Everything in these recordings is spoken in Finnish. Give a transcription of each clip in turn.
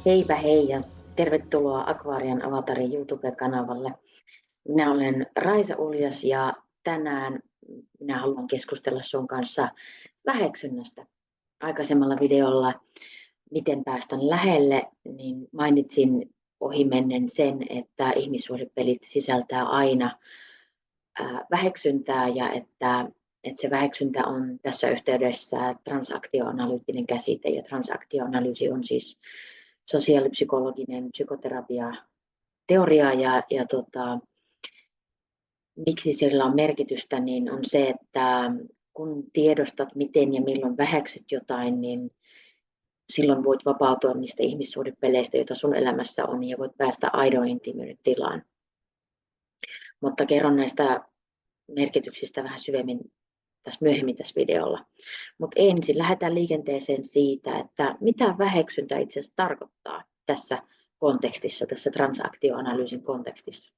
Heipä hei ja tervetuloa Akvaarian Avatarin YouTube-kanavalle. Minä olen Raisa Uljas ja tänään minä haluan keskustella sun kanssa väheksynnästä. Aikaisemmalla videolla, miten päästän lähelle, niin mainitsin ohimennen sen, että ihmissuhdepelit sisältää aina väheksyntää ja että se väheksyntä on tässä yhteydessä transaktioanalyyttinen käsite ja transaktioanalyysi on siis sosiaalipsykologinen psykoterapia teoria ja miksi sillä on merkitystä, niin on se, että kun tiedostat, miten ja milloin väheksyt jotain, niin silloin voit vapautua niistä ihmissuhdepeleistä, joita sun elämässä on, ja voit päästä aidon intiimyyden tilaan. Mutta kerron näistä merkityksistä vähän syvemmin myöhemmin tässä videolla. Mutta ensin lähdetään liikenteeseen siitä, että mitä väheksyntä itse asiassa tarkoittaa tässä kontekstissa, tässä transaktioanalyysin kontekstissa.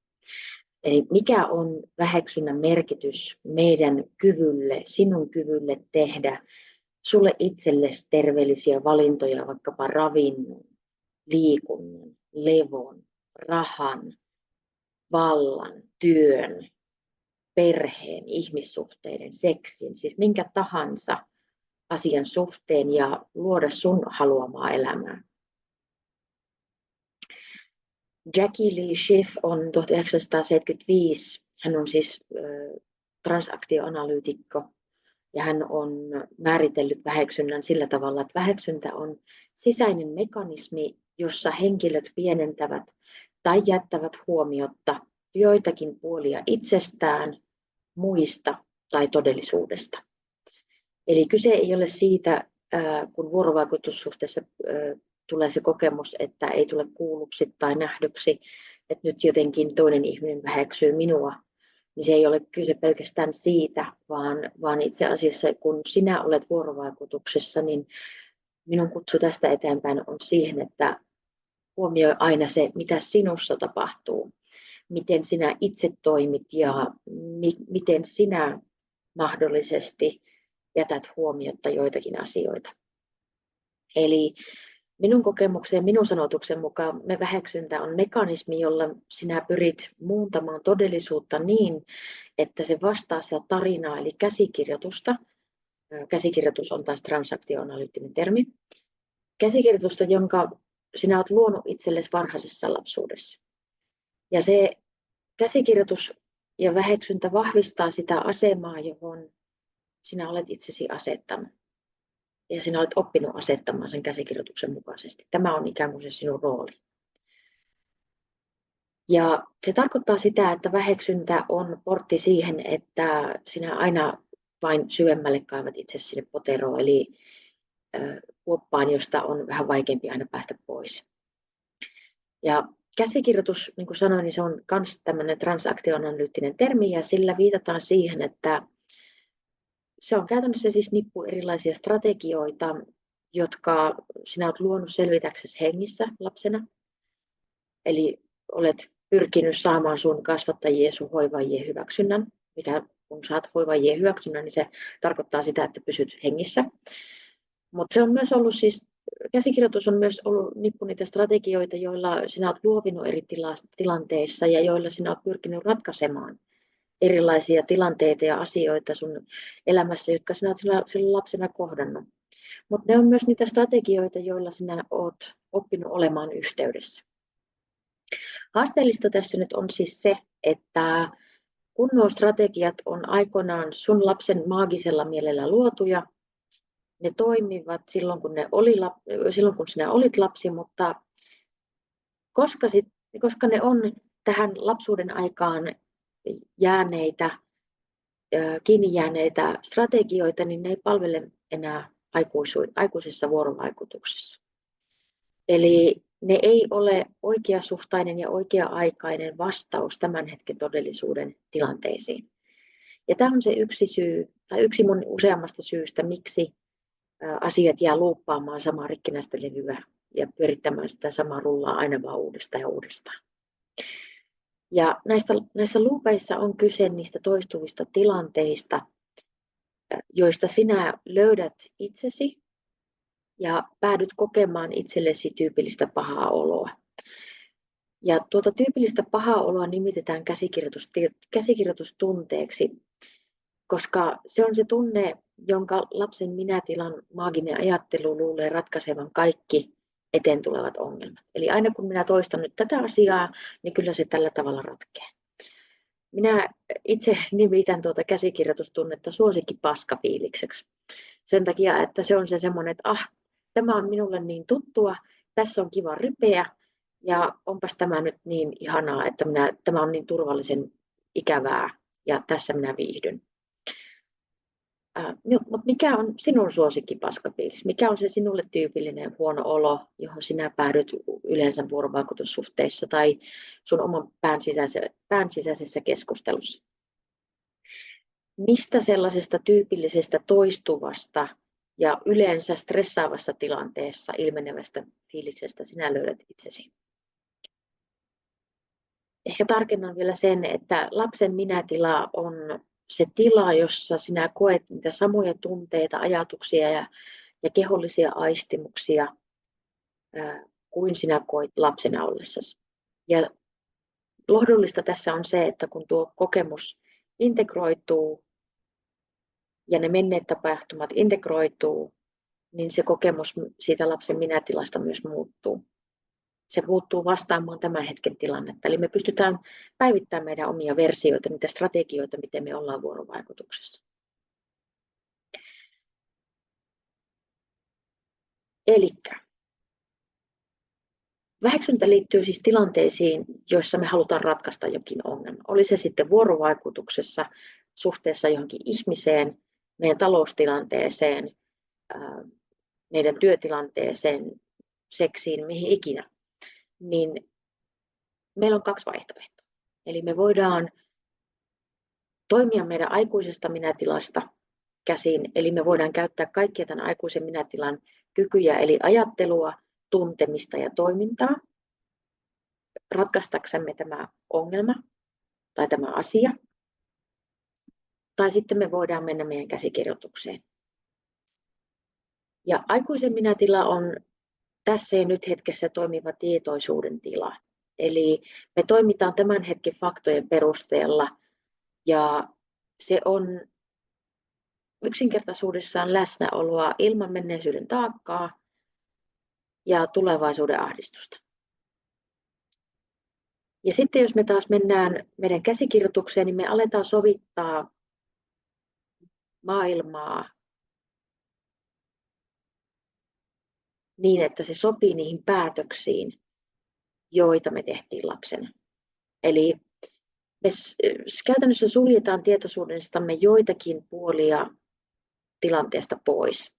Eli mikä on väheksynnän merkitys meidän kyvylle, sinun kyvylle tehdä sulle itsellesi terveellisiä valintoja vaikkapa ravinnon, liikunnan, levon, rahan, vallan, työn, perheen, ihmissuhteiden, seksin, siis minkä tahansa asian suhteen ja luoda sun haluamaa elämää. Jackie Lee Schiff on 1975, hän on siis transaktioanalyytikko ja hän on määritellyt väheksynnän sillä tavalla, että väheksyntä on sisäinen mekanismi, jossa henkilöt pienentävät tai jättävät huomiotta joitakin puolia itsestään, muista tai todellisuudesta. Eli kyse ei ole siitä, kun vuorovaikutussuhteessa tulee se kokemus, että ei tule kuulluksi tai nähdyksi, että nyt jotenkin toinen ihminen väheksyy minua, niin se ei ole kyse pelkästään siitä, vaan itse asiassa kun sinä olet vuorovaikutuksessa, niin minun kutsu tästä eteenpäin on siihen, että huomioi aina se, mitä sinussa tapahtuu, miten sinä itse toimit ja miten sinä mahdollisesti jätät huomiotta joitakin asioita. Eli minun kokemuksen ja minun sanotuksen mukaan väheksyntä on mekanismi, jolla sinä pyrit muuntamaan todellisuutta niin, että se vastaa sitä tarinaa eli käsikirjoitusta. Käsikirjoitus on taas transaktioanalyyttinen termi. Käsikirjoitusta, jonka sinä olet luonut itsellesi varhaisessa lapsuudessa. Ja se käsikirjoitus ja väheksyntä vahvistaa sitä asemaa, johon sinä olet itsesi asettanut. Ja sinä olet oppinut asettamaan sen käsikirjoituksen mukaisesti. Tämä on ikään kuin se sinun rooli. Ja se tarkoittaa sitä, että väheksyntä on portti siihen, että sinä aina vain syvemmälle kaivat itse sinne poteroon, eli kuoppaan, josta on vähän vaikeampi aina päästä pois. Ja käsikirjoitus, niin kuin sanoin, niin se on myös tämmöinen transaktioanalyyttinen termi, ja sillä viitataan siihen, että se on käytännössä siis nippu erilaisia strategioita, jotka sinä olet luonut selvitäksesi hengissä lapsena. Eli olet pyrkinyt saamaan sun kasvattajien, sun hoivajien hyväksynnän. Kun saat hoivajien hyväksynnän, niin se tarkoittaa sitä, että pysyt hengissä. Mutta se on myös ollut siis, käsikirjoitus on myös ollut nippu niitä strategioita, joilla sinä olet luovinut eri tilanteissa ja joilla sinä olet pyrkinyt ratkaisemaan erilaisia tilanteita ja asioita sun elämässä, jotka sinä olet silloin lapsena kohdannut. Mutta ne on myös niitä strategioita, joilla sinä olet oppinut olemaan yhteydessä. Haasteellista tässä nyt on siis se, että kun nuo strategiat on aikoinaan sun lapsen maagisella mielellä luotuja, ne toimivat silloin, kun sinä olit lapsi, mutta koska ne on tähän lapsuuden aikaan kiinni jääneitä strategioita, niin ne ei palvele enää aikuisessa vuorovaikutuksessa. Eli ne ei ole oikeasuhtainen ja oikea-aikainen vastaus tämän hetken todellisuuden tilanteisiin. Ja tämä on se yksi syy, tai yksi mun useammasta syystä, miksi asiat jää luuppaamaan samaa rikkinäistä levyä ja pyörittämään sitä samaa rullaa aina vaan uudestaan ja uudestaan. Ja näissä luupeissa on kyse niistä toistuvista tilanteista, joista sinä löydät itsesi ja päädyt kokemaan itsellesi tyypillistä pahaa oloa. Ja tuota tyypillistä pahaa oloa nimitetään käsikirjoitustunteeksi, koska se on se tunne, jonka lapsen minätilan maaginen ajattelu luulee ratkaisevan kaikki eteen tulevat ongelmat. Eli aina kun minä toistan nyt tätä asiaa, niin kyllä se tällä tavalla ratkeaa. Minä itse nimitän tuota käsikirjoitustunnetta suosikkipaskafiilikseksi. Sen takia, että se on se semmoinen, että tämä on minulle niin tuttua, tässä on kiva rypeä ja onpas tämä nyt niin ihanaa, että tämä on niin turvallisen ikävää ja tässä minä viihdyn. Mutta mikä on sinun suosikkipaskafiilis? Mikä on se sinulle tyypillinen huono olo, johon sinä päädyt yleensä vuorovaikutussuhteissa tai sun oman pään sisäisessä keskustelussa? Mistä sellaisesta tyypillisestä toistuvasta ja yleensä stressaavassa tilanteessa ilmenevästä fiiliksestä sinä löydät itsesi? Ehkä tarkennan vielä sen, että lapsen minätila on se tila, jossa sinä koet niitä samoja tunteita, ajatuksia ja kehollisia aistimuksia kuin sinä koit lapsena ollessasi. Ja lohdullista tässä on se, että kun tuo kokemus integroituu ja ne menneet tapahtumat integroituu, niin se kokemus siitä lapsen minätilasta myös muuttuu. Se muuttuu vastaamaan tämän hetken tilannetta. Eli me pystytään päivittämään meidän omia versioita, niitä strategioita, miten me ollaan vuorovaikutuksessa. Elikkä väheksyntä liittyy siis tilanteisiin, joissa me halutaan ratkaista jokin ongelma. Oli se sitten vuorovaikutuksessa, suhteessa johonkin ihmiseen, meidän taloustilanteeseen, meidän työtilanteeseen, seksiin, mihin ikinä. Niin meillä on 2 vaihtoehtoa. Eli me voidaan toimia meidän aikuisesta minätilasta käsin, eli me voidaan käyttää kaikkia tämän aikuisen minätilan kykyjä, eli ajattelua, tuntemista ja toimintaa, ratkaistaksemme tämä ongelma tai tämä asia. Tai sitten me voidaan mennä meidän käsikirjoitukseen. Ja aikuisen minätila on tässä ja nyt hetkessä toimiva tietoisuuden tila. Eli me toimitaan tämän hetken faktojen perusteella ja se on yksinkertaisuudessaan läsnäoloa ilman menneisyyden taakkaa ja tulevaisuuden ahdistusta. Ja sitten jos me taas mennään meidän käsikirjoitukseen, niin me aletaan sovittaa maailmaa niin, että se sopii niihin päätöksiin, joita me tehtiin lapsena. Eli me käytännössä suljetaan tietoisuudestamme joitakin puolia tilanteesta pois.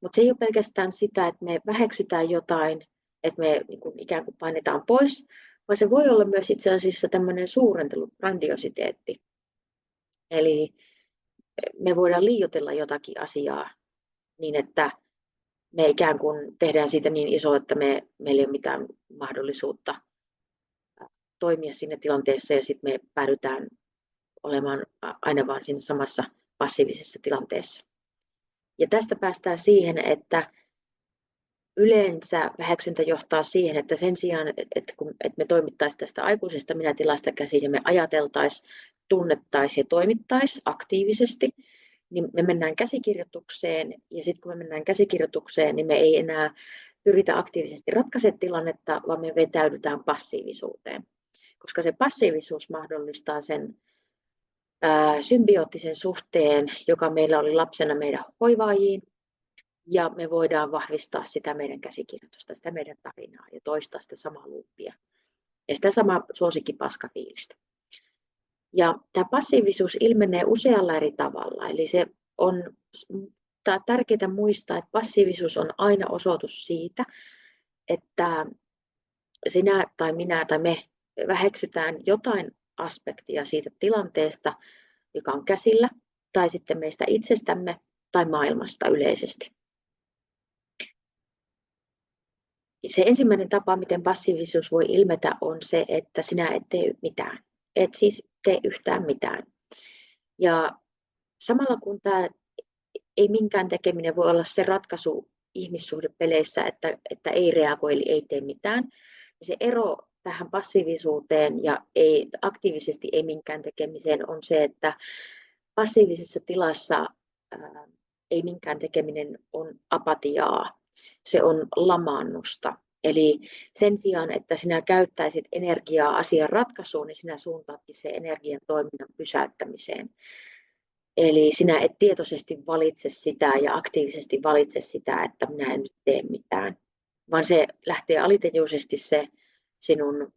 Mutta se ei ole pelkästään sitä, että me väheksytään jotain, että me ikään kuin painetaan pois, vaan se voi olla myös itse asiassa tämmöinen suurentelu, grandiositeetti. Eli me voidaan liioitella jotakin asiaa niin, että me ikään kuin tehdään siitä niin iso, että meillä ei ole mitään mahdollisuutta toimia siinä tilanteessa ja sitten me päädytään olemaan aina vain siinä samassa passiivisessa tilanteessa. Ja tästä päästään siihen, että yleensä väheksyntä johtaa siihen, että sen sijaan, että me toimittaisiin tästä aikuisesta minätilasta käsin ja me ajateltaisiin, tunnettaisiin ja toimittaisiin aktiivisesti, niin me mennään käsikirjoitukseen ja sitten kun me mennään käsikirjoitukseen, niin me ei enää pyritä aktiivisesti ratkaisemaan tilannetta, vaan me vetäydytään passiivisuuteen. Koska se passiivisuus mahdollistaa sen symbioottisen suhteen, joka meillä oli lapsena meidän hoivaajiin, ja me voidaan vahvistaa sitä meidän käsikirjoitusta, sitä meidän tarinaa ja toistaa sitä samaa luuppia ja sitä samaa suosikkipaskafiilistä. Ja tämä passiivisuus ilmenee usealla eri tavalla, eli se on tärkeää muistaa, että passiivisuus on aina osoitus siitä, että sinä tai minä tai me väheksytään jotain aspektia siitä tilanteesta, joka on käsillä, tai sitten meistä itsestämme tai maailmasta yleisesti. Se ensimmäinen tapa, miten passiivisuus voi ilmetä, on se, että sinä et tee mitään. Et siis tee yhtään mitään. Ja samalla kun tämä ei minkään tekeminen voi olla se ratkaisu ihmissuhdepeleissä, että ei reagoi eli ei tee mitään. Ja se ero tähän passiivisuuteen ja aktiivisesti ei minkään tekemiseen on se, että passiivisessa tilassa ei minkään tekeminen on apatiaa, se on lamaannusta. Eli sen sijaan, että sinä käyttäisit energiaa asian ratkaisuun, niin sinä suuntaatkin sen energian toiminnan pysäyttämiseen. Eli sinä et tietoisesti valitse sitä ja aktiivisesti valitse sitä, että minä en nyt tee mitään, vaan se lähtee alitajuisesti se sinun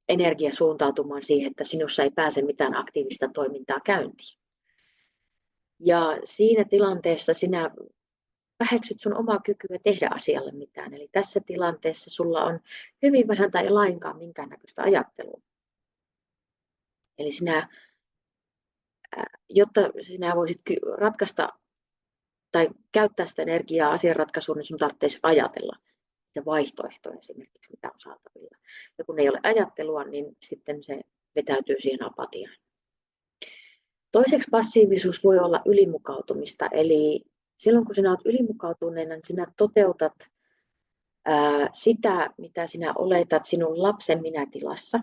energia suuntautumaan siihen, että sinussa ei pääse mitään aktiivista toimintaa käyntiin. Ja siinä tilanteessa sinä väheksyt sun omaa kykyä tehdä asialle mitään. Eli tässä tilanteessa sulla on hyvin vähän tai lainkaan minkäännäköistä ajattelua. Eli jotta sinä voisit ratkaista tai käyttää sitä energiaa asianratkaisuun, niin sinun tarvitsisi ajatella niitä vaihtoehtoja esimerkiksi, mitä on saatavilla. Ja kun ei ole ajattelua, niin sitten se vetäytyy siihen apatiaan. Toiseksi passiivisuus voi olla ylimukautumista, eli silloin kun sinä olet ylimukautuneena, niin sinä toteutat sitä, mitä sinä oletat sinun lapsen minätilassa.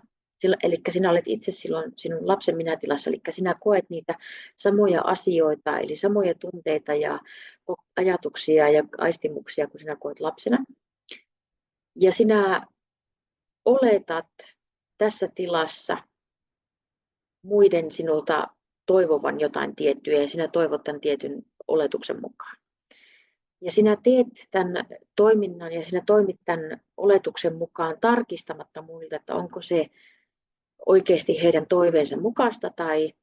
Eli sinä olet itse silloin sinun lapsen minätilassa, eli sinä koet niitä samoja asioita, eli samoja tunteita ja ajatuksia ja aistimuksia, kun sinä koet lapsena. Ja sinä oletat tässä tilassa muiden sinulta toivovan jotain tiettyä ja sinä toivot tämän tietyn oletuksen mukaan. Ja sinä teet tämän toiminnan ja sinä toimit tämän oletuksen mukaan tarkistamatta muilta, että onko se oikeasti heidän toiveensa mukaista tai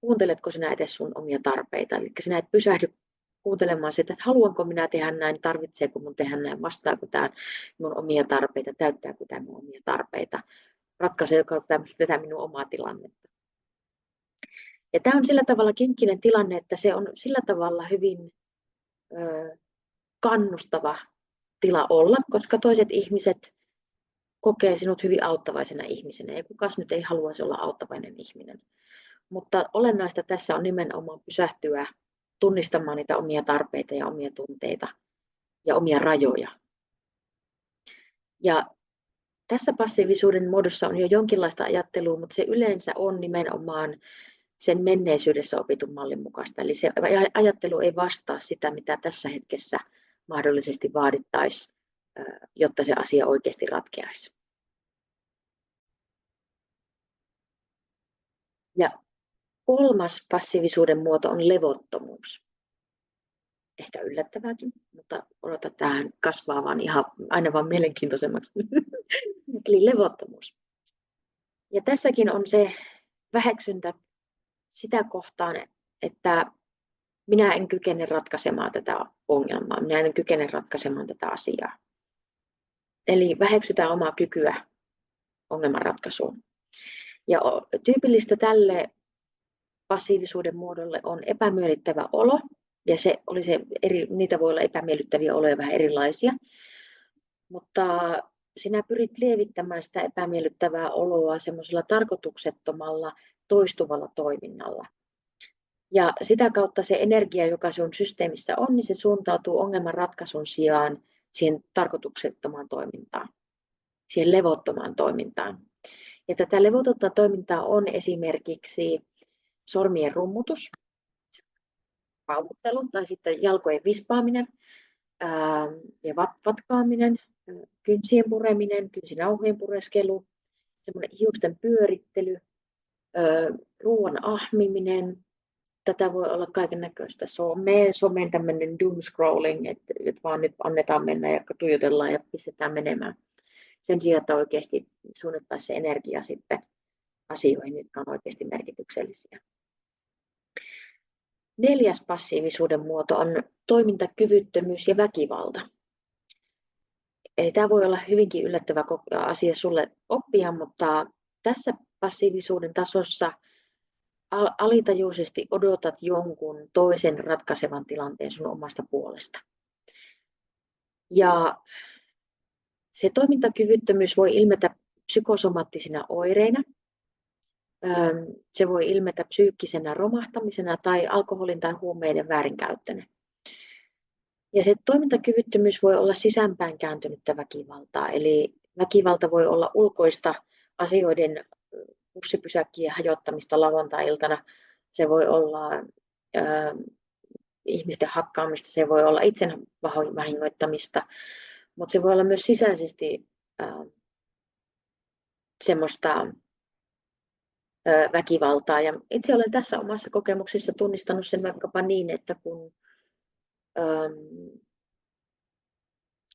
kuunteletko sinä edes sun omia tarpeita. Eli sinä et pysähdy kuuntelemaan sitä, että haluanko minä tehdä näin, tarvitseeko mun tehdä näin, vastaako tämä minun omia tarpeita, täyttääkö tämä minun omia tarpeita, ratkaiseeko tätä minun omaa tilannetta. Ja tämä on sillä tavalla kinkkinen tilanne, että se on sillä tavalla hyvin kannustava tila olla, koska toiset ihmiset kokee sinut hyvin auttavaisena ihmisenä. Ja kukas nyt ei haluaisi olla auttavainen ihminen. Mutta olennaista tässä on nimenomaan pysähtyä tunnistamaan niitä omia tarpeita ja omia tunteita ja omia rajoja. Ja tässä passiivisuuden muodossa on jo jonkinlaista ajattelua, mutta se yleensä on nimenomaan sen menneisyydessä opitun mallin mukaista. Eli se ajattelu ei vastaa sitä, mitä tässä hetkessä mahdollisesti vaadittaisiin, jotta se asia oikeasti ratkeaisi. Ja kolmas passiivisuuden muoto on levottomuus. Ehkä yllättävääkin, mutta odota, tähän kasvaa vaan aina vaan mielenkiintoisemmaksi. Eli levottomuus. Ja tässäkin on se väheksyntä sitä kohtaan, että minä en kykene ratkaisemaan tätä ongelmaa, minä en kykene ratkaisemaan tätä asiaa. Eli väheksytään omaa kykyä ongelmanratkaisuun. Ja tyypillistä tälle passiivisuuden muodolle on epämiellyttävä olo, ja niitä voi olla epämiellyttäviä oloja vähän erilaisia, mutta sinä pyrit lievittämään sitä epämiellyttävää oloa semmoisella tarkoituksettomalla, toistuvalla toiminnalla. Ja sitä kautta se energia, joka sun systeemissä on, niin se suuntautuu ongelmanratkaisun sijaan siihen tarkoituksettomaan toimintaan, siihen levottomaan toimintaan. Ja tätä levotonta toimintaa on esimerkiksi sormien rummutus, paukuttelu tai sitten jalkojen vispaaminen ja vatkaaminen, kynsien pureminen, kynsinauhojen pureskelu, semmoinen hiusten pyörittely, ruoan ahmiminen. Tätä voi olla kaiken näköistä somen tämmöinen doom scrolling, että vaan nyt annetaan mennä ja tuijotellaan ja pistetään menemään. Sen sijaan, että oikeasti suunnattaisiin se energia sitten asioihin, jotka on oikeasti merkityksellisiä. 4. passiivisuuden muoto on toimintakyvyttömyys ja väkivalta. Eli tämä voi olla hyvinkin yllättävä asia sulle oppia, mutta tässä passiivisuuden tasossa alitajuisesti odotat jonkun toisen ratkaisevan tilanteen sun omasta puolesta. Ja se toimintakyvyttömyys voi ilmetä psykosomaattisina oireina. Se voi ilmetä psyykkisenä romahtamisena tai alkoholin tai huumeiden väärinkäyttönä. Ja se toimintakyvyttömyys voi olla sisäänpäin kääntynyttä väkivaltaa, eli väkivalta voi olla ulkoista asioiden bussipysäkkien hajottamista lauantai-iltana, se voi olla ihmisten hakkaamista, se voi olla itsen vahingoittamista, mutta se voi olla myös sisäisesti semmoista väkivaltaa. Ja itse olen tässä omassa kokemuksessa tunnistanut sen vaikkapa niin, että kun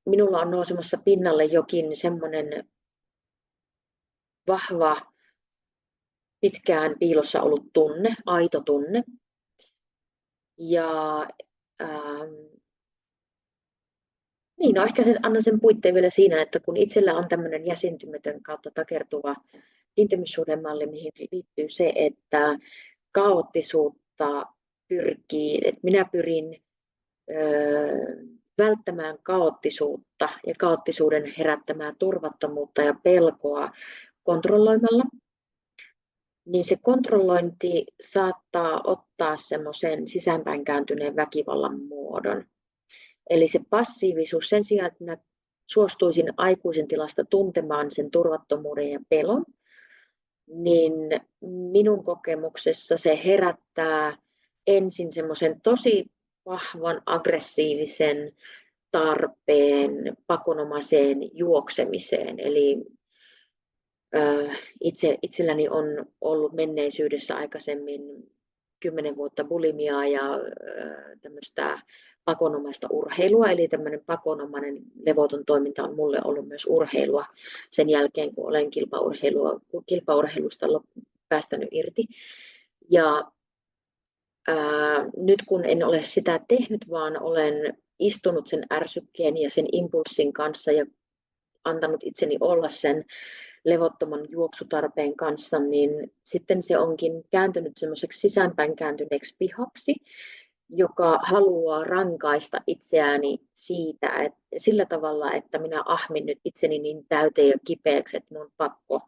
minulla on nousemassa pinnalle jokin semmoinen vahva, pitkään piilossa ollut tunne, aito tunne. Ja niin, no ehkä annan sen puitteen vielä siinä, että kun itsellä on tämmöinen jäsentymätön kautta takertuva kiintymyssuhdemalli, mihin liittyy se, että kaoottisuutta pyrkii, että minä pyrin välttämään kaoottisuutta ja kaoottisuuden herättämää turvattomuutta ja pelkoa kontrolloimalla, niin se kontrollointi saattaa ottaa semmoisen sisäänpäin kääntyneen väkivallan muodon. Eli se passiivisuus, sen sijaan, että minä suostuisin aikuisen tilasta tuntemaan sen turvattomuuden ja pelon, niin minun kokemuksessa se herättää ensin semmoisen tosi vahvan aggressiivisen tarpeen pakonomaiseen juoksemiseen. Eli itselläni on ollut menneisyydessä aikaisemmin 10 vuotta bulimiaa ja tämmöistä pakonomaista urheilua, eli tämmöinen pakonomainen levoton toiminta on mulle ollut myös urheilua sen jälkeen, kun olen kilpaurheilusta päästänyt irti. Ja nyt kun en ole sitä tehnyt, vaan olen istunut sen ärsykkeen ja sen impulssin kanssa ja antanut itseni olla sen levottoman juoksutarpeen kanssa, niin sitten se onkin kääntynyt semmoiseksi sisäänpäin kääntyneeksi pihaksi, joka haluaa rankaista itseäni siitä, että sillä tavalla, että minä ahmin nyt itseni niin täyteen ja kipeäksi, että minun on pakko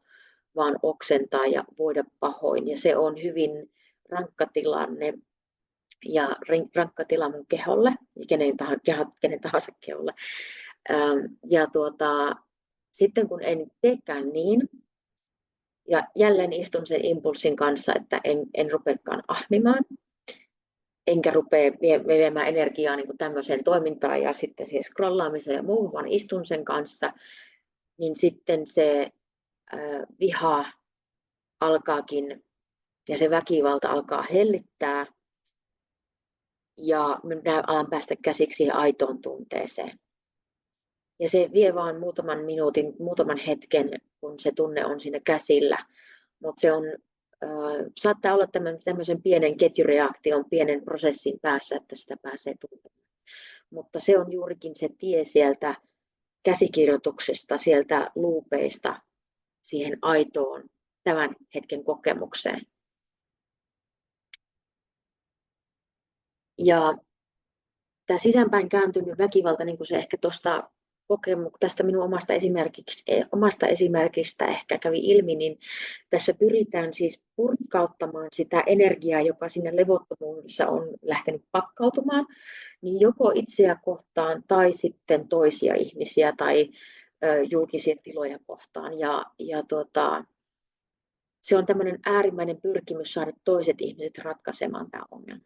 vaan oksentaa ja voida pahoin. Ja se on hyvin rankka tilanne ja rankka tila mun keholle, kenen tahansa keholle. Ja sitten kun en teekään niin, ja jälleen istun sen impulssin kanssa, että en rupeakaan ahmimaan, enkä rupea viemään energiaa niin kuin tämmöiseen toimintaan ja sitten siihen scrollaamiseen ja muuhun, vaan istun sen kanssa, niin sitten se viha alkaakin ja se väkivalta alkaa hellittää ja minä alan päästä käsiksi siihen aitoon tunteeseen. Ja se vie vain muutaman minuutin, muutaman hetken, kun se tunne on siinä käsillä, mutta se on saattaa olla tämmöisen pienen ketjureaktion, pienen prosessin päässä, että sitä pääsee tuntemaan. Mutta se on juurikin se tie sieltä käsikirjoituksesta, sieltä luupeista siihen aitoon tämän hetken kokemukseen. Ja tämä sisäänpäin kääntynyt väkivalta, niin kuin se ehkä tästä minun omasta esimerkistä ehkä kävi ilmi, niin tässä pyritään siis purkauttamaan sitä energiaa, joka siinä levottomuudessa on lähtenyt pakkautumaan, niin joko itseä kohtaan tai sitten toisia ihmisiä tai julkisia tiloja kohtaan. Ja se on tämmöinen äärimmäinen pyrkimys saada toiset ihmiset ratkaisemaan tämä ongelma.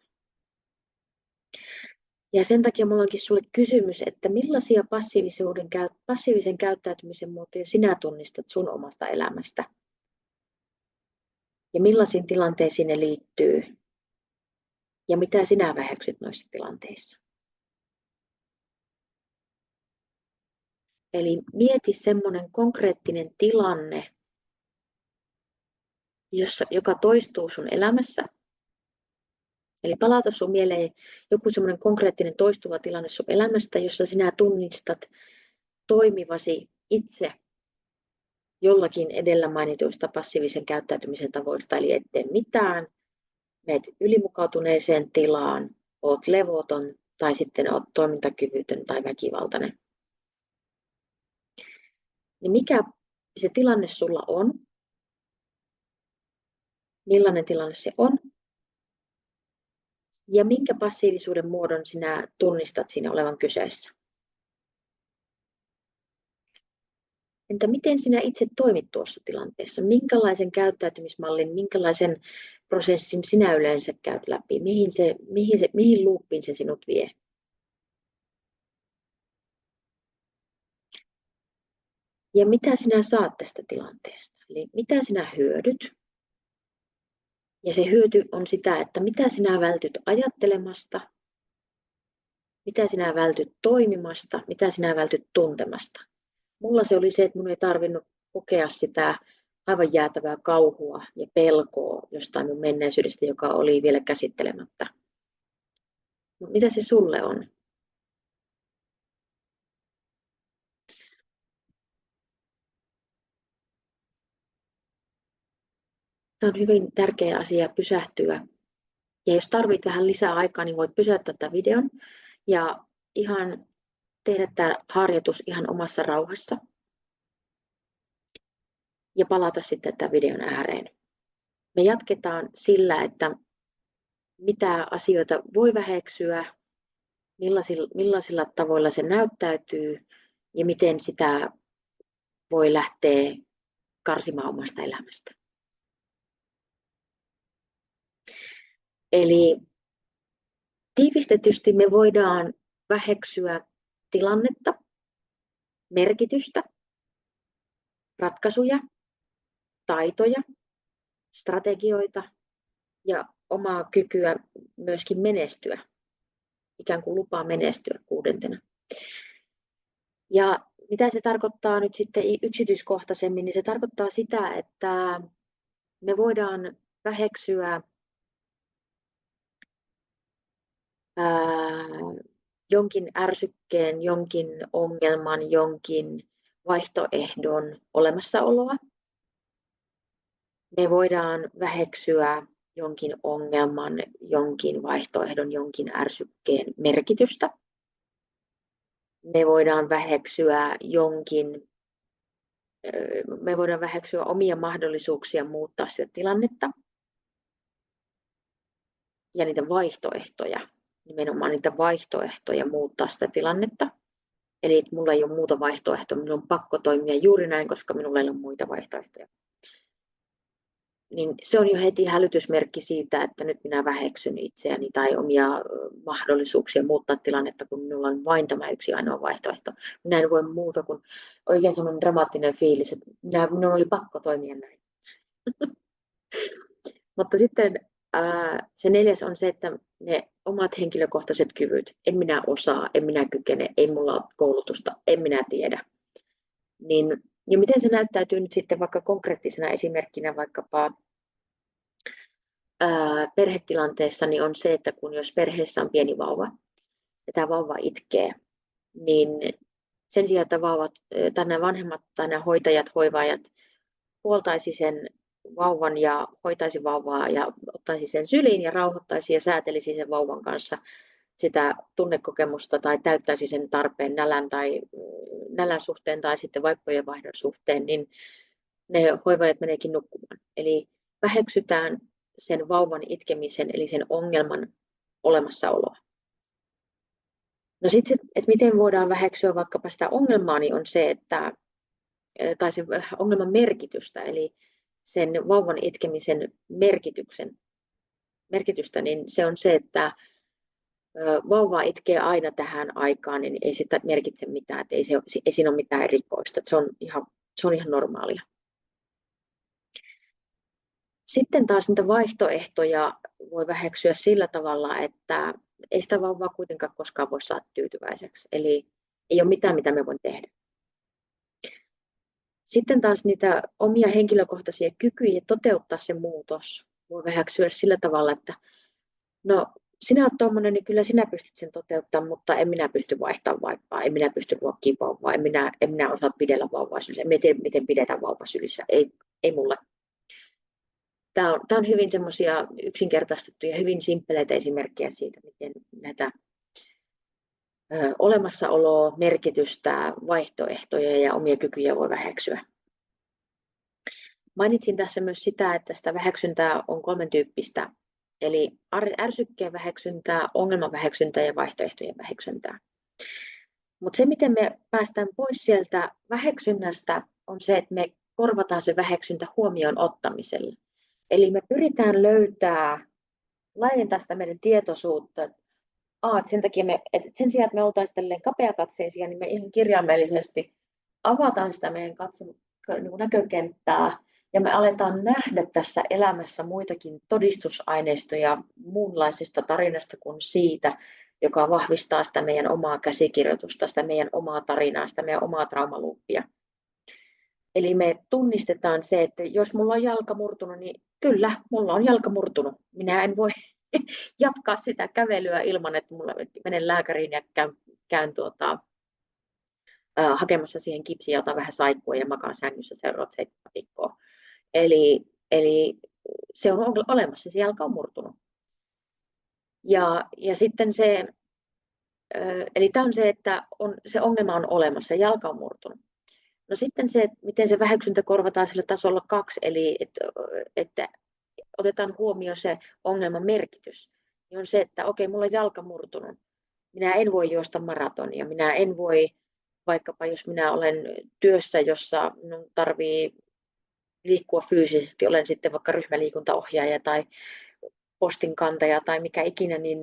Ja sen takia minulla onkin sinulle kysymys, että millaisia passiivisen käyttäytymisen muotoja sinä tunnistat sun omasta elämästä? Ja millaisiin tilanteisiin ne liittyy? Ja mitä sinä väheksyt noissa tilanteissa? Eli mieti semmoinen konkreettinen tilanne, joka toistuu sun elämässä. Eli palauta sun mieleen joku semmoinen konkreettinen toistuva tilanne sun elämästä, jossa sinä tunnistat toimivasi itse jollakin edellä mainituista passiivisen käyttäytymisen tavoista, eli et tee mitään, menet ylimukautuneeseen tilaan, oot levoton tai sitten oot toimintakyvytön tai väkivaltainen. Niin mikä se tilanne sulla on? Millainen tilanne se on? Ja minkä passiivisuuden muodon sinä tunnistat siinä olevan kyseessä? Entä miten sinä itse toimit tuossa tilanteessa? Minkälaisen käyttäytymismallin, minkälaisen prosessin sinä yleensä käyt läpi? Mihin luuppiin se sinut vie? Ja mitä sinä saat tästä tilanteesta? Eli mitä sinä hyödyt? Ja se hyöty on sitä, että mitä sinä vältyt ajattelemasta, mitä sinä vältyt toimimasta, mitä sinä vältyt tuntemasta. Mulla se oli se, että minun ei tarvinnut kokea sitä aivan jäätävää kauhua ja pelkoa jostain mun menneisyydestä, joka oli vielä käsittelemättä. Mutta mitä se sulle on? Tämä on hyvin tärkeä asia pysähtyä. Ja jos tarvitset vähän lisää aikaa, niin voit pysäyttää tämän videon ja ihan tehdä tämä harjoitus ihan omassa rauhassa. Ja palata sitten tämän videon ääreen. Me jatketaan sillä, että mitä asioita voi väheksyä, millaisilla tavoilla se näyttäytyy ja miten sitä voi lähteä karsimaan omasta elämästä. Eli tiivistetysti me voidaan väheksyä tilannetta, merkitystä, ratkaisuja, taitoja, strategioita ja omaa kykyä myöskin menestyä, ikään kuin lupaa menestyä 6. Ja mitä se tarkoittaa nyt sitten yksityiskohtaisemmin, niin se tarkoittaa sitä, että me voidaan väheksyä jonkin ärsykkeen, jonkin ongelman, jonkin vaihtoehdon olemassaoloa. Me voidaan väheksyä jonkin ongelman, jonkin vaihtoehdon, jonkin ärsykkeen merkitystä. Me voidaan väheksyä omia mahdollisuuksia muuttaa sitä tilannetta ja niitä vaihtoehtoja, nimenomaan niitä vaihtoehtoja muuttaa sitä tilannetta. Eli että minulla ei ole muuta vaihtoehtoa, minun on pakko toimia juuri näin, koska minulla ei ole muita vaihtoehtoja. Niin se on jo heti hälytysmerkki siitä, että nyt minä väheksyn itseäni tai omia mahdollisuuksia muuttaa tilannetta, kun minulla on vain tämä yksi ainoa vaihtoehto. Minä en voi muuta kuin oikein semmoinen dramaattinen fiilis, että minun oli pakko toimia näin. Mutta sitten se 4. on se, että ne omat henkilökohtaiset kyvyt, en minä osaa, en minä kykene, ei minulla ole koulutusta, en minä tiedä. Ja miten se näyttäytyy nyt sitten vaikka konkreettisena esimerkkinä vaikkapa perhetilanteessa, niin on se, että jos perheessä on pieni vauva ja tämä vauva itkee, niin sen sijaan, että nämä vanhemmat tai nämä hoitajat, hoivaajat huoltaisi sen vauvan ja hoitaisi vauvaa ja ottaisi sen syliin ja rauhoittaisi ja säätelisi sen vauvan kanssa sitä tunnekokemusta tai täyttäisi sen tarpeen nälän suhteen tai sitten vaippojen vaihdon suhteen, niin ne hoivaajat meneekin nukkumaan. Eli väheksytään sen vauvan itkemisen eli sen ongelman olemassaoloa. No sitten, että miten voidaan väheksyä vaikkapa sitä ongelmaa, niin on se, tai sen ongelman merkitystä, eli sen vauvan itkemisen merkitystä, niin se on se, että vauva itkee aina tähän aikaan, niin ei sitä merkitse mitään, että ei siinä ole mitään erikoista, että se on ihan normaalia. Sitten taas niitä vaihtoehtoja voi väheksyä sillä tavalla, että ei sitä vauvaa kuitenkaan koskaan voi saada tyytyväiseksi, eli ei ole mitään, mitä me voin tehdä. Sitten taas niitä omia henkilökohtaisia kykyjä toteuttaa se muutos voi väheksyä sillä tavalla, että no sinä olet tuommoinen, niin kyllä sinä pystyt sen toteuttamaan, mutta en minä pysty vaihtamaan vaippaa, en minä pysty ruokkimaan vauvaa, en minä osaa pidellä vauvaa sylissä, en tiedä miten pidetään vauvaa sylissä, ei mulle. Tämä on hyvin semmoisia yksinkertaistettuja, hyvin simppeleitä esimerkkejä siitä, miten näitä olemassaoloa, merkitystä, vaihtoehtoja ja omia kykyjä voi väheksyä. Mainitsin tässä myös sitä, että sitä väheksyntää on 3 tyyppistä. Eli ärsykkeen väheksyntää, ongelman väheksyntää ja vaihtoehtojen väheksyntää. Mutta se, miten me päästään pois sieltä väheksynnästä, on se, että me korvataan se väheksyntä huomioon ottamisella. Eli me pyritään laajentaa sitä meidän tietoisuutta. Että sen sijaan, että me oltaisiin kapeakatseisia, niin me ihan kirjaimellisesti avataan sitä meidän näkökenttää ja me aletaan nähdä tässä elämässä muitakin todistusaineistoja muunlaisista tarinasta kuin siitä, joka vahvistaa sitä meidän omaa käsikirjoitusta, sitä meidän omaa tarinaa, sitä meidän omaa traumaluuppia. Eli me tunnistetaan se, että jos mulla on jalka murtunut, niin kyllä, mulla on jalka murtunut. Minä en voi jatkaa sitä kävelyä ilman, että mulla menen lääkäriin ja käyn hakemassa siihen kipsiä, otan vähän saippua ja makaan sängyssä seuraavat 7 viikkoa. Eli se on olemassa, se jalka on murtunut. Ja sitten eli tämä on se, että se ongelma on olemassa, jalka on murtunut. No sitten se, että miten se väheksyntä korvataan sillä tasolla 2, eli että otetaan huomioon se ongelman merkitys, niin on se, että okei, mulla on jalka murtunut. Minä en voi juosta maratonia, minä en voi, vaikkapa jos minä olen työssä, jossa minun tarvii liikkua fyysisesti, olen sitten vaikka ryhmäliikuntaohjaaja tai postinkantaja tai mikä ikinä, niin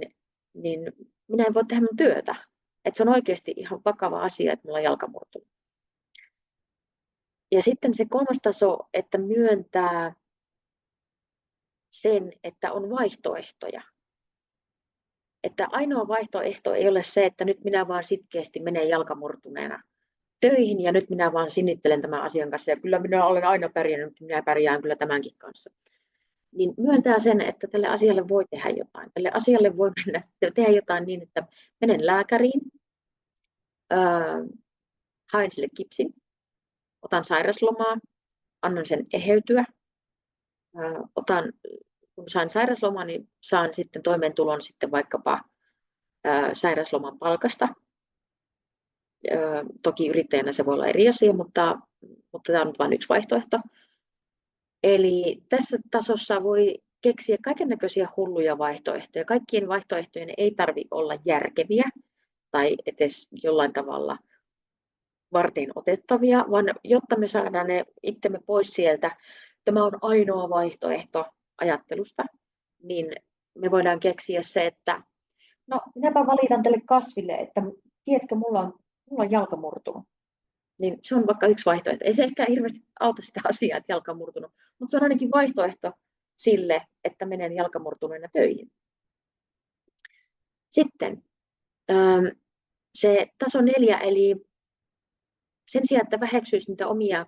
minä en voi tehdä minun työtä. Että se on oikeasti ihan vakava asia, että mulla on jalka murtunut. Ja sitten se 3. taso, että myöntää sen, että on vaihtoehtoja. Että ainoa vaihtoehto ei ole se, että nyt minä vaan sitkeästi menen jalkamurtuneena töihin ja nyt minä vaan sinnittelen tämän asian kanssa ja kyllä minä olen aina pärjännyt, minä pärjään kyllä tämänkin kanssa. Niin myöntää sen, että tälle asialle voi tehdä jotain. Tälle asialle voi tehdä jotain niin, että menen lääkäriin, haen sille kipsin, otan sairaslomaa, annan sen eheytyä, kun sain sairaslomaa, niin saan sitten toimeentulon sitten vaikkapa sairasloman palkasta. Toki yrittäjänä se voi olla eri asia, mutta tämä on nyt vain yksi vaihtoehto. Eli tässä tasossa voi keksiä kaikennäköisiä hulluja vaihtoehtoja. Kaikkien vaihtoehtojen ei tarvitse olla järkeviä tai edes jollain tavalla varten otettavia, vaan jotta me saadaan ne itsemme pois sieltä, tämä on ainoa vaihtoehto ajattelusta, niin me voidaan keksiä se, että no minäpä valitan tälle kasville, että tiedätkö, mulla on jalka murtunut. Niin se on vaikka yksi vaihtoehto. Ei se ehkä hirveästi auta sitä asiaa, että jalka on murtunut, mutta se on ainakin vaihtoehto sille, että menen jalkamurtuneena töihin. Sitten se taso 4, eli sen sijaan, että väheksyisi niitä omia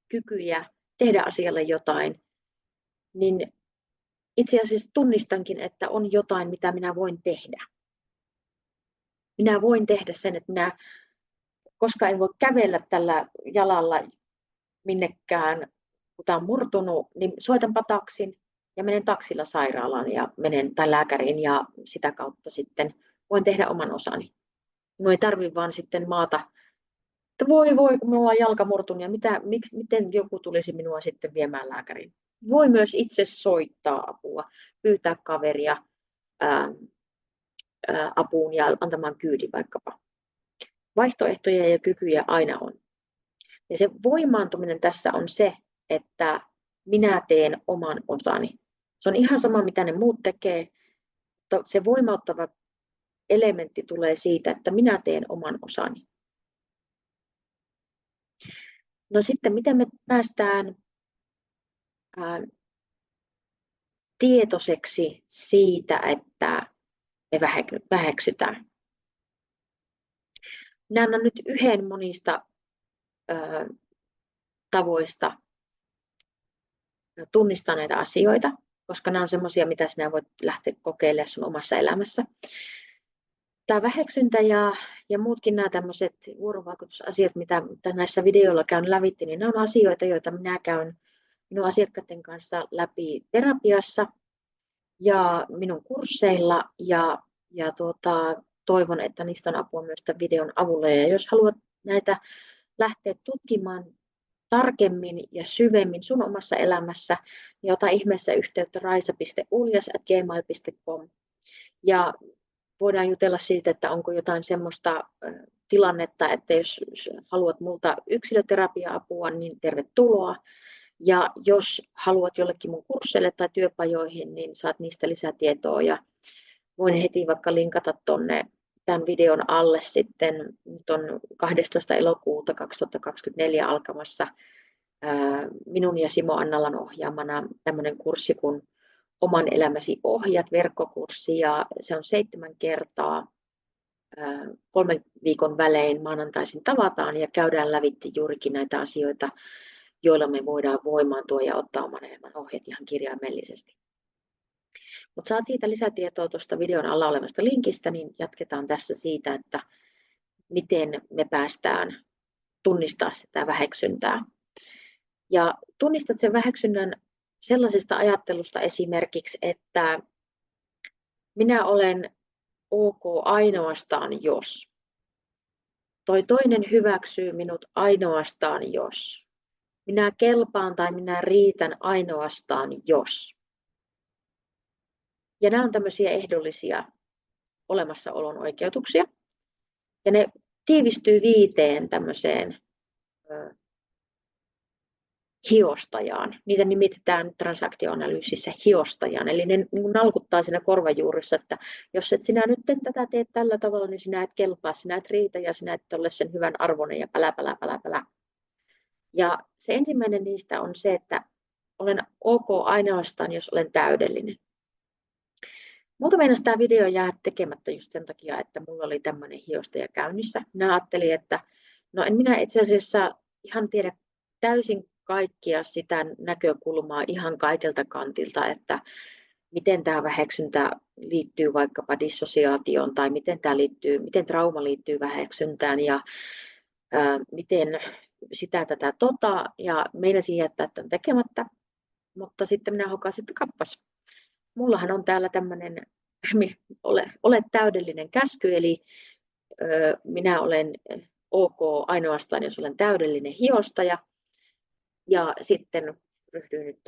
kykyjä tehdä asialle jotain, niin itse asiassa tunnistankin, että on jotain, mitä minä voin tehdä. Minä voin tehdä sen, että koska en voi kävellä tällä jalalla minnekään, kun tämä on murtunut, niin soitanpa taksin ja menen taksilla sairaalaan ja menen tai lääkäriin ja sitä kautta sitten voin tehdä oman osani. Minun ei tarvitse vaan sitten maata, että voi, kun minulla on jalka murtunut ja miten joku tulisi minua sitten viemään lääkäriin. Voi myös itse soittaa apua, pyytää kaveria apuun ja antamaan kyydin vaikkapa. Vaihtoehtoja ja kykyjä aina on. Ja se voimaantuminen tässä on se, että minä teen oman osani. Se on ihan sama, mitä ne muut tekee. Se voimauttava elementti tulee siitä, että minä teen oman osani. No sitten, miten me päästään tietoiseksi siitä, että me väheksytään. Minä annan nyt yhden monista tavoista tunnistaa näitä asioita, koska nämä on semmoisia, mitä sinä voit lähteä kokeilemaan sun omassa elämässä. Tämä väheksyntä ja muutkin nämä tämmöiset vuorovaikutusasiat, mitä näissä videoilla käyn lävitse, niin nämä on asioita, joita minä käyn minun asiakkaiden kanssa läpi terapiassa ja minun kursseilla ja toivon, että niistä on apua myös tämän videon avulla. Ja jos haluat näitä lähteä tutkimaan tarkemmin ja syvemmin sun omassa elämässä, niin ota ihmeessä yhteyttä raisa.uljas@gmail.com ja voidaan jutella siitä, että onko jotain semmoista tilannetta, että jos haluat multa yksilöterapia-apua, niin tervetuloa. Ja jos haluat jollekin mun kursseille tai työpajoihin, niin saat niistä lisätietoa ja voin heti vaikka linkata tonne tämän videon alle sitten. Nyt on 12. elokuuta 2024 alkamassa minun ja Simo Annalan ohjaamana tämmöinen kurssi kuin Oman elämäsi ohjat -verkkokurssi, ja se on 7 kertaa 3 viikon välein maanantaisin tavataan ja käydään lävitse juurikin näitä asioita, joilla me voidaan voimaantua ja ottaa oman elämän ohjat ihan kirjaimellisesti. Mutta saat siitä lisätietoa tuosta videon alla olevasta linkistä, niin jatketaan tässä siitä, että miten me päästään tunnistaa sitä väheksyntää. Ja tunnistat sen väheksynnän sellaisesta ajattelusta esimerkiksi, että minä olen ok ainoastaan jos. Toi toinen hyväksyy minut ainoastaan jos. Minä kelpaan tai minä riitän ainoastaan jos. Ja nämä on tämmöisiä ehdollisia olemassaolon oikeutuksia. Ja ne tiivistyy 5 tämmöiseen hiostajaan. Niitä nimitetään transaktioanalyysissä hiostajan. Eli ne nalkuttaa siinä korvajuurissa, että jos et sinä nyt tätä teet tällä tavalla, niin sinä et kelpaa, sinä et riitä ja sinä et ole sen hyvän arvoinen ja pälä. Ja se ensimmäinen niistä on se, että olen ok ainoastaan, jos olen täydellinen. Multa meinasi tämä video jää tekemättä just sen takia, että mulla oli tämmöinen hiostaja käynnissä. Minä ajattelin, että no en minä itse asiassa ihan tiedä täysin kaikkia sitä näkökulmaa ihan kaikelta kantilta, että miten tämä väheksyntä liittyy vaikkapa dissosiaatioon tai miten trauma liittyy väheksyntään ja miten sitä ja meinasin jättää tämän tekemättä, mutta sitten minä hokasin, että kappas. Mullahan on täällä tämmöinen ole täydellinen käsky, eli minä olen ok ainoastaan, jos olen täydellinen hiostaja. Ja sitten ryhdyin nyt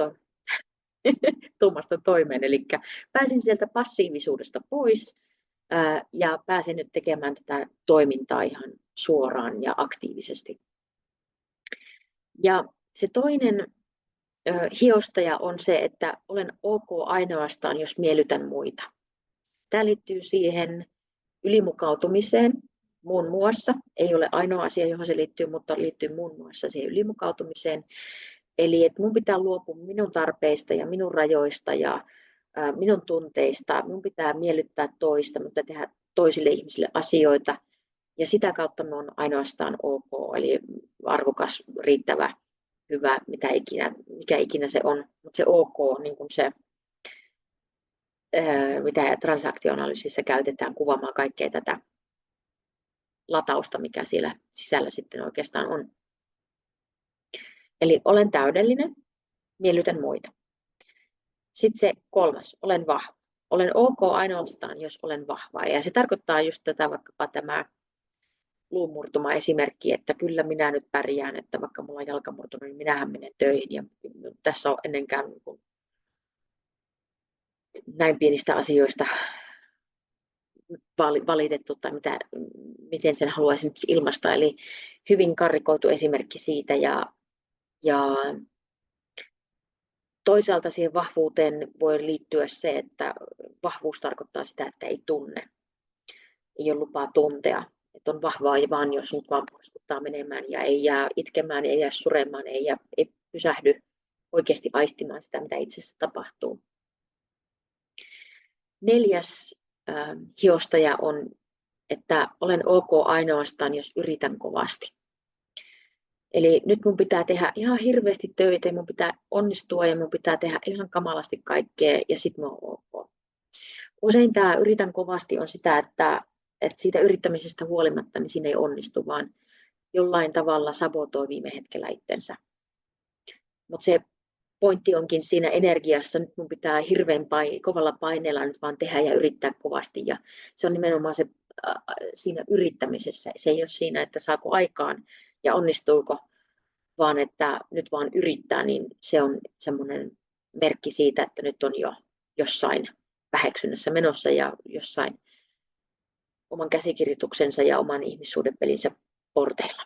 tuumasta toimeen, eli pääsin sieltä passiivisuudesta pois ja pääsin nyt tekemään tätä toimintaa ihan suoraan ja aktiivisesti. Ja se toinen hiostaja on se, että olen ok ainoastaan, jos miellytän muita. Tämä liittyy siihen ylimukautumiseen muun muassa. Ei ole ainoa asia, johon se liittyy, mutta liittyy muun muassa siihen ylimukautumiseen. Eli että minun pitää luopua minun tarpeista ja minun rajoista ja minun tunteista. Minun pitää miellyttää toista, mutta tehdä toisille ihmisille asioita. Ja sitä kautta minun on ainoastaan ok, eli arvokas, riittävä, hyvä, mikä ikinä se on. Mutta se ok, niin kuin se, mitä transaktioanalyysissä käytetään kuvaamaan kaikkea tätä latausta, mikä siellä sisällä sitten oikeastaan on. Eli olen täydellinen, miellytän muita. Sitten se 3, olen vahva. Olen ok ainoastaan, jos olen vahva. Ja se tarkoittaa just tätä vaikkapa tämä luumurtuma esimerkki, että kyllä minä nyt pärjään, että vaikka mulla on jalka murtunut, niin minähän menen töihin. Ja tässä on ennenkään näin pienistä asioista valitettu tai miten sen haluaisin ilmaista. Eli hyvin karrikoitu esimerkki siitä ja toisaalta siihen vahvuuteen voi liittyä se, että vahvuus tarkoittaa sitä, että ei tunne. Ei ole lupaa tuntea. Että on vahvaa vaan, jos nyt vaan puskuttaa menemään ja ei jää itkemään, ei jää suremaan, ei pysähdy oikeasti aistimaan sitä, mitä itse asiassa tapahtuu. 4. hiostaja on, että olen ok ainoastaan, jos yritän kovasti. Eli nyt mun pitää tehdä ihan hirveästi töitä, mun pitää onnistua ja mun pitää tehdä ihan kamalasti kaikkea ja sit mä oon ok. Usein tämä yritän kovasti on sitä, että siitä yrittämisestä huolimatta niin siinä ei onnistu, vaan jollain tavalla sabotoi viime hetkellä itsensä. Mutta se pointti onkin siinä energiassa, nyt mun pitää hirveän kovalla paineella nyt vaan tehdä ja yrittää kovasti. Ja se on nimenomaan se siinä yrittämisessä. Se ei ole siinä, että saako aikaan ja onnistuuko, vaan että nyt vaan yrittää, niin se on semmoinen merkki siitä, että nyt on jo jossain väheksynnässä menossa ja jossain oman käsikirjoituksensa ja oman ihmissuhdepelinsä porteilla.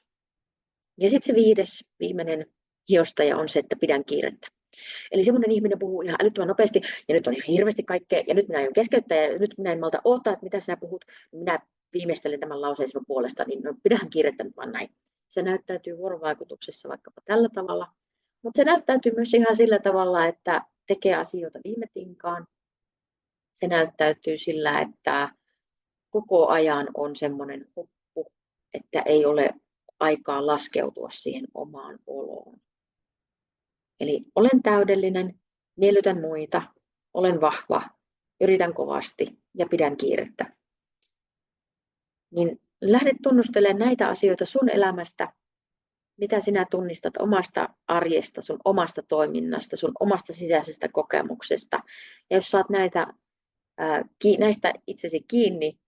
Ja sitten se viimeinen hiostaja on se, että pidän kiirettä. Eli semmoinen ihminen puhuu ihan älyttömän nopeasti, ja nyt on ihan hirveästi kaikkea, ja nyt minä aion keskeyttää, ja nyt minä en malta odottaa, että mitä sinä puhut. Minä viimeistelen tämän lauseen sinun puolesta, niin no, pidähän kiirettä nyt vaan näin. Se näyttäytyy vuorovaikutuksessa vaikkapa tällä tavalla, mutta se näyttäytyy myös ihan sillä tavalla, että tekee asioita viime tinkaan. Se näyttäytyy sillä, että koko ajan on semmoinen hoppu, että ei ole aikaa laskeutua siihen omaan oloon. Eli olen täydellinen, miellytän muita, olen vahva, yritän kovasti ja pidän kiirettä. Niin lähde tunnustelemaan näitä asioita sun elämästä, mitä sinä tunnistat omasta arjesta, sun omasta toiminnasta, sun omasta sisäisestä kokemuksesta. Ja jos saat näistä itsesi kiinni,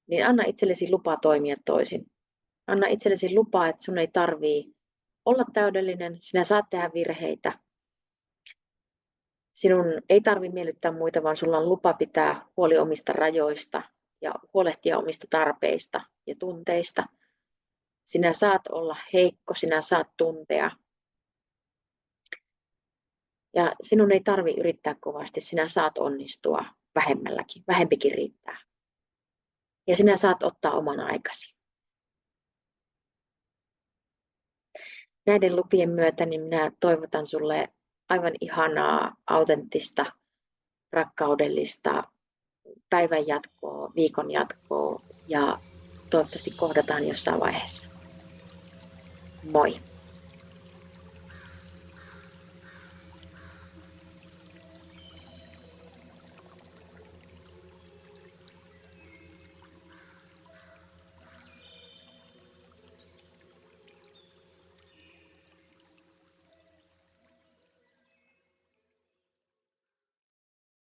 niin anna itsellesi lupa toimia toisin. Anna itsellesi lupa, että sun ei tarvitse olla täydellinen, sinä saat tehdä virheitä. Sinun ei tarvitse miellyttää muita, vaan sulla on lupa pitää huoli omista rajoista ja huolehtia omista tarpeista ja tunteista. Sinä saat olla heikko, sinä saat tuntea. Ja sinun ei tarvitse yrittää kovasti, sinä saat onnistua vähemmälläkin, vähempikin riittää. Ja sinä saat ottaa oman aikasi. Näiden lupien myötä niin minä toivotan sulle aivan ihanaa, autenttista, rakkaudellista päivän jatkoa, viikon jatkoa ja toivottavasti kohdataan jossain vaiheessa. Moi!